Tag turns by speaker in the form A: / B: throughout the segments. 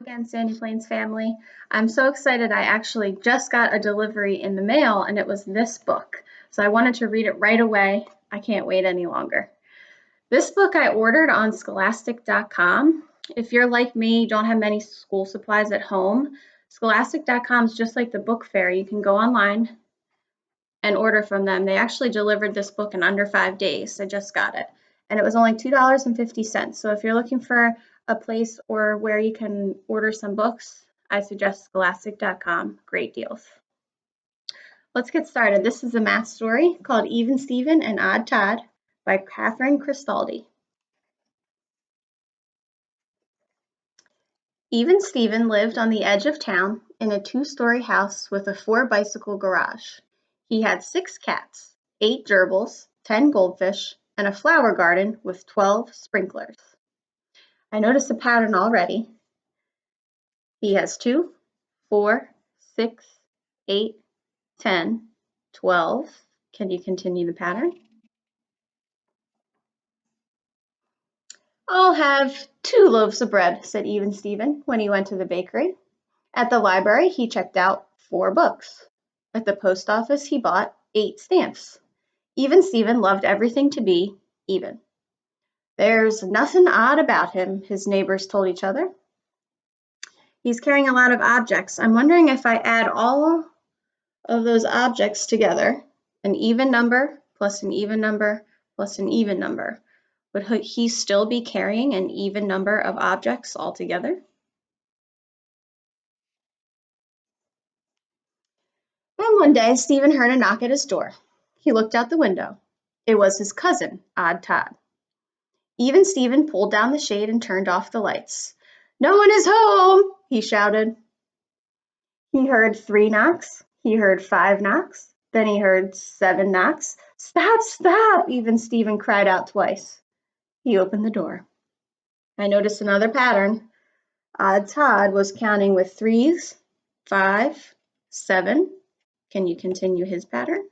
A: Again, Sandy Plains family. I'm so excited. I actually just got a delivery in the mail and it was this book. So I wanted to read it right away. I can't wait any longer. This book I ordered on scholastic.com. If you're like me, don't have many school supplies at home, scholastic.com is just like the book fair. You can go online and order from them. They actually delivered this book in under 5 days. I just got it. And it was only $2.50. So if you're looking for a place or where you can order some books, I suggest scholastic.com. Great deals. Let's get started. This is a math story called Even Steven and Odd Todd by Kathryn Cristaldi. Even Steven lived on the edge of town in a 2-story house with a 4-bicycle garage. He had 6 cats, 8 gerbils, 10 goldfish, and a flower garden with 12 sprinklers. I notice a pattern already. He has 2, 4, 6, 8, 10, 12. Can you continue the pattern? I'll have 2 loaves of bread, said Even Steven when he went to the bakery. At the library, he checked out 4 books. At the post office, he bought 8 stamps. Even Steven loved everything to be even. There's nothing odd about him, his neighbors told each other. He's carrying a lot of objects. I'm wondering if I add all of those objects together, an even number plus an even number plus an even number, would he still be carrying an even number of objects altogether? And one day, Steven heard a knock at his door. He looked out the window. It was his cousin, Odd Todd. Even Steven pulled down the shade and turned off the lights. "No one is home!" he shouted. He heard 3 knocks. He heard 5 knocks. Then he heard 7 knocks. "Stop, stop!" Even Steven cried out twice. He opened the door. I noticed another pattern. Odd Todd was counting with 3s, 5, 7. Can you continue his pattern?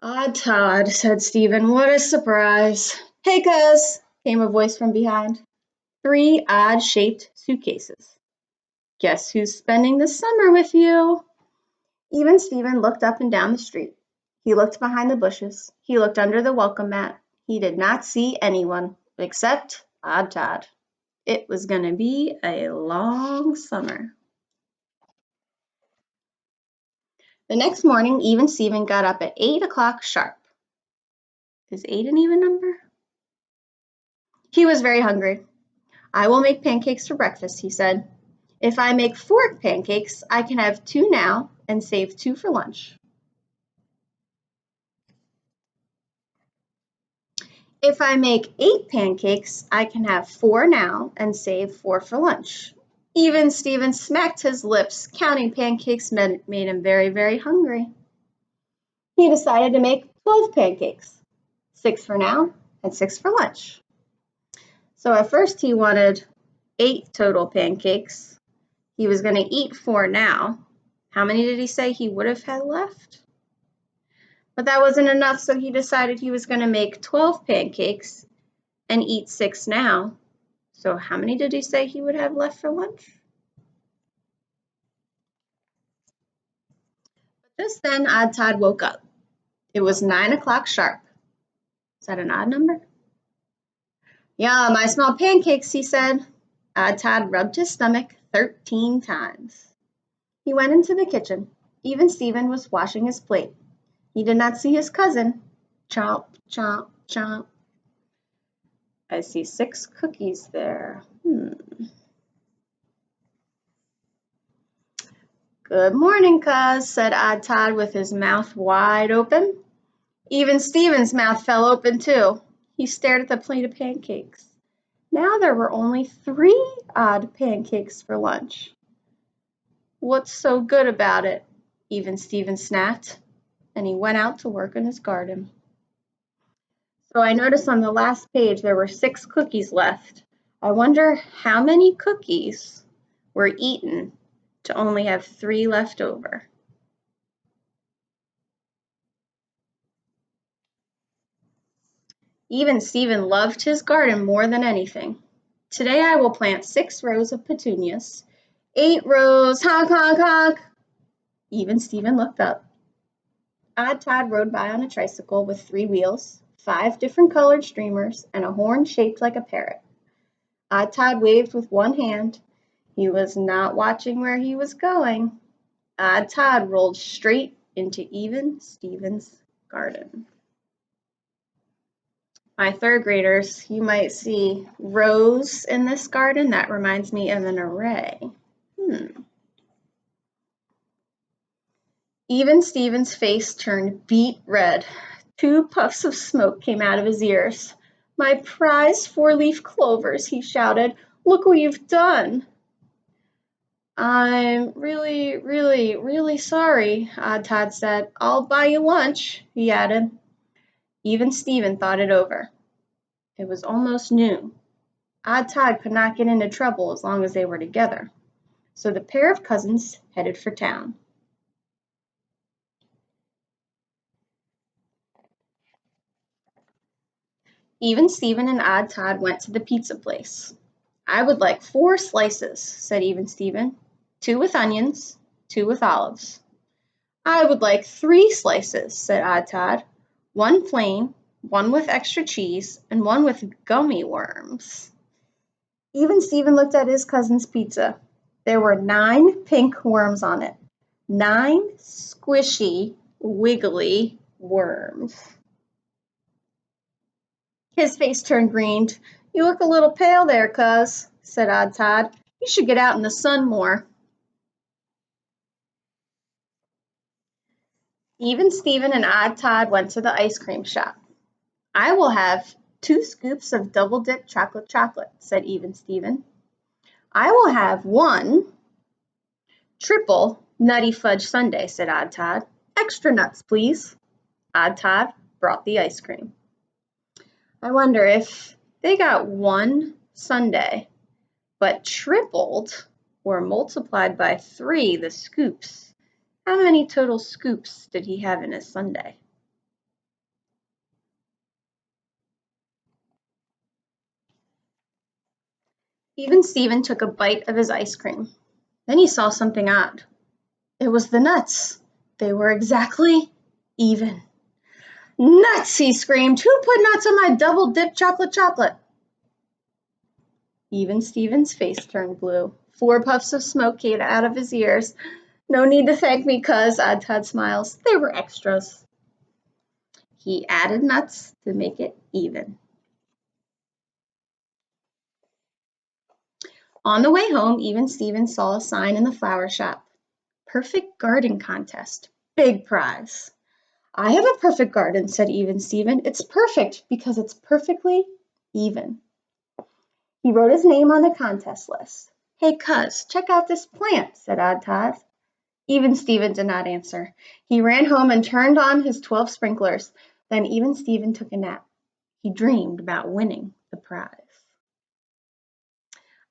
A: "Odd Todd," said Steven. "What a surprise." "Hey, cuz," came a voice from behind. 3 odd-shaped suitcases. "Guess who's spending the summer with you?" Even Steven looked up and down the street. He looked behind the bushes. He looked under the welcome mat. He did not see anyone except Odd Todd. It was going to be a long summer. The next morning, Even Steven got up at 8 o'clock sharp. Is 8 an even number? He was very hungry. "I will make pancakes for breakfast," he said. "If I make 4 pancakes, I can have 2 now and save 2 for lunch. If I make 8 pancakes, I can have 4 now and save 4 for lunch." Even Steven smacked his lips. Counting pancakes made him very, very hungry. He decided to make 12 pancakes, 6 for now and 6 for lunch. So at first he wanted 8 total pancakes. He was going to eat 4 now. How many did he say he would have had left? But that wasn't enough, so he decided he was going to make 12 pancakes and eat 6 now. So how many did he say he would have left for lunch? But just then, Odd Todd woke up. It was 9 o'clock sharp. Is that an odd number? "Yum, I smell pancakes," he said. Odd Todd rubbed his stomach 13 times. He went into the kitchen. Even Steven was washing his plate. He did not see his cousin. Chomp, chomp, chomp. I see 6 cookies there. "Good morning, cuz," said Odd Todd with his mouth wide open. Even Steven's mouth fell open too. He stared at the plate of pancakes. Now there were only 3 odd pancakes for lunch. "What's so good about it?" Even Steven snapped, and he went out to work in his garden. So I noticed on the last page there were 6 cookies left. I wonder how many cookies were eaten to only have 3 left over. Even Stephen loved his garden more than anything. Today I will plant 6 rows of petunias. 8 rows, honk, honk, honk. Even Stephen looked up. Odd Todd rode by on a tricycle with 3 wheels, 5 different colored streamers, and a horn shaped like a parrot. Odd Todd waved with one hand. He was not watching where he was going. Odd Todd rolled straight into Even Stephen's garden. My 3rd graders, you might see rows in this garden. That reminds me of an array. Even Stephen's face turned beet red. 2 puffs of smoke came out of his ears. "My prized 4-leaf clovers," he shouted. "Look what you've done." "I'm really sorry," Odd Todd said. "I'll buy you lunch," he added. Even Stephen thought it over. It was almost noon. Odd Todd could not get into trouble as long as they were together. So the pair of cousins headed for town. Even Stephen and Odd Todd went to the pizza place. "I would like 4 slices," said Even Stephen. 2 with onions, 2 with olives. "I would like 3 slices," said Odd Todd. 1 plain, 1 with extra cheese, and 1 with gummy worms. Even Stephen looked at his cousin's pizza. There were 9 pink worms on it. 9 squishy, wiggly worms. His face turned green. "You look a little pale there, cuz," said Odd Todd. "You should get out in the sun more." Even Stephen and Odd Todd went to the ice cream shop. "I will have 2 scoops of double-dip chocolate, said Even Stephen. "I will have 1 triple nutty fudge sundae," said Odd Todd. "Extra nuts, please." Odd Todd brought the ice cream. I wonder if they got 1 sundae, but tripled or multiplied by 3 the scoops. How many total scoops did he have in his sundae? Even Stephen took a bite of his ice cream. Then he saw something odd. It was the nuts. They were exactly even. "Nuts!" he screamed. "Who put nuts on my double-dip chocolate?" Even Stephen's face turned blue. 4 puffs of smoke came out of his ears. "No need to thank me, cuz," Odd Todd smiles. "They were extras." He added nuts to make it even. On the way home, Even Stephen saw a sign in the flower shop. "Perfect garden contest. Big prize." "I have a perfect garden," said Even Stephen. "It's perfect because it's perfectly even." He wrote his name on the contest list. "Hey, cuz, check out this plant," said Odd Todd. Even Stephen did not answer. He ran home and turned on his 12 sprinklers. Then Even Stephen took a nap. He dreamed about winning the prize.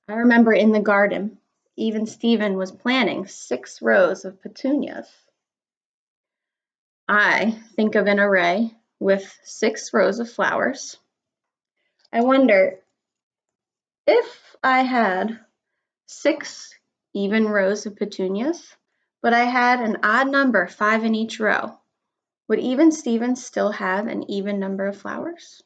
A: I remember in the garden, Even Stephen was planting 6 rows of petunias. I think of an array with 6 rows of flowers. I wonder if I had 6 even rows of petunias, but I had an odd number, 5 in each row. Would Even Stephen still have an even number of flowers?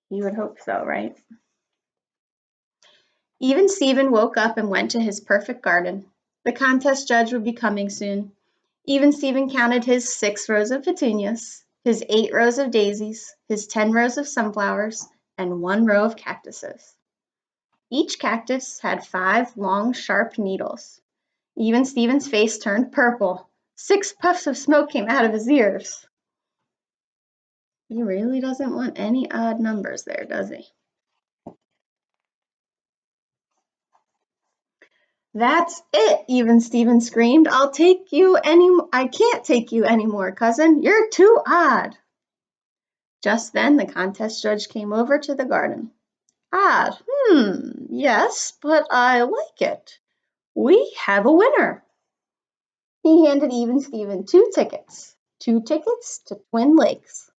A: You would hope so, right? Even Stephen woke up and went to his perfect garden. The contest judge would be coming soon. Even Stephen counted his 6 rows of petunias, his 8 rows of daisies, his 10 rows of sunflowers, and 1 row of cactuses. Each cactus had 5 long, sharp needles. Even Stephen's face turned purple. 6 puffs of smoke came out of his ears. He really doesn't want any odd numbers there, does he? "That's it!" Even Stephen screamed. I can't take you anymore, cousin. You're too odd." Just then the contest judge came over to the garden. "Odd, yes, but I like it. We have a winner." He handed Even Stephen 2 tickets. 2 tickets to Twin Lakes.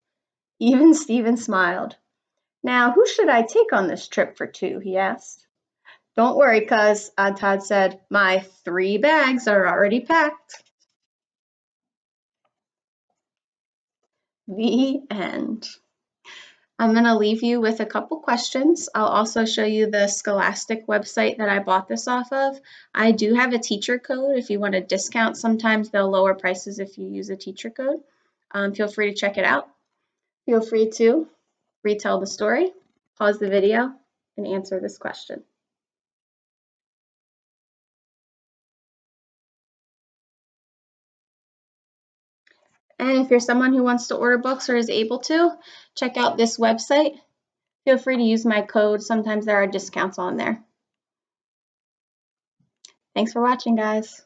A: Even Steven smiled. Now, who should I take on this trip for 2? He asked. Don't worry, cuz, Todd said. My 3 bags are already packed. The end. I'm going to leave you with a couple questions. I'll also show you the Scholastic website that I bought this off of. I do have a teacher code if you want a discount. Sometimes they'll lower prices if you use a teacher code. Feel free to check it out. Feel free to retell the story, pause the video, and answer this question. And if you're someone who wants to order books or is able to, check out this website. Feel free to use my code. Sometimes there are discounts on there. Thanks for watching, guys.